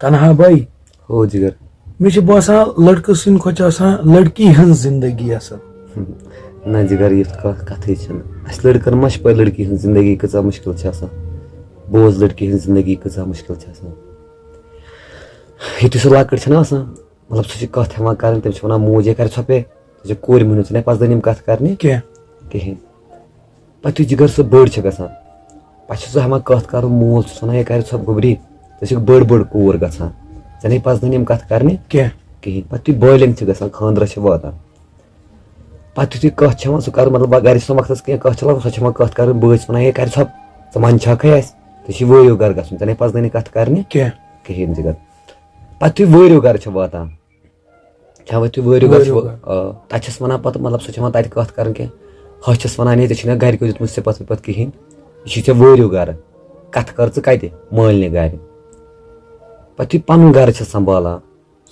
तनहा भाई हो जिगर मे बसान लड़क सिंद खोच लड़की हन जिंदगी असल ना जिगर ये कथी अस लड़कन मा पे लड़की हन जिंदगी कचा मुश्किल बोझ लड़की हन जिंदगी कचा मुश्किल ये सह लकट मतलब सह कत हेवान कर तम वन मोज ये कर पे कोर मोहन ऐ पजन कत कर कहें पे जिगर सह बड़ गसान पे सह हेवान कत कर मोल वन ये कर गोबरी बड़ बड़ कोर गसान ऐ पजन कत कर कहें पे बॉलिंग गसान खानदर वातान पे यु कत सह कर मतलब गर वक्त कह सह कत कर बस वन ये कर मन छे वो गर गन ऐ पजन कत कर कहें जिगर पे वो गर वातान वो गर तथस वन पे मतलब सह तत कत कर हचस वन ये गर दिखुत सिपत विपत कहें यह वो गर कत कर कत मालने गर पे पन गर संभालान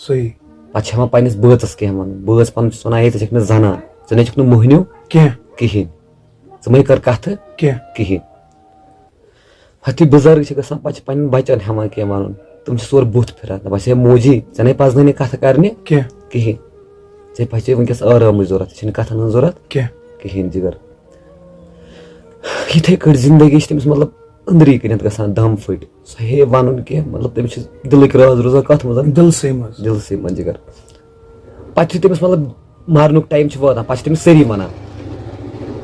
सही पे पन्नस बचस कह वन बस पन वन ये चे जनान े नचक मोहनियो कहें मै कर कत कहें पे बुजुर्ग गसान पे पन्न बचन हेवान कह वन तुम सोर बुथ फिरान दपान मोजी ऐ पजन कत कर कहें ऐ पे वनकस आराम जरूरत कथन हज जरूरत कहें जिगर इथे कट जिंदगी तमिस मतलब अंदरी कन गसान दम फट सह हे वन कह मतलब तमिस दिलक राज रोजान कत मज दिल मज जिगर पे तमिस मतलब मारनुक टाइम वातान पे तमिस सारी वन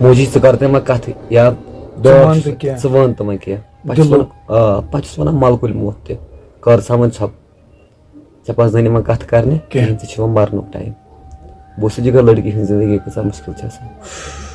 मोजी कर तम कत या वन तम कह पे वन मलकुल मौत कर समझ ऐ पजन कत कर कहें मरनुक टाइम बस जिगर लड़की हज जिंदगी कचा मुश्किल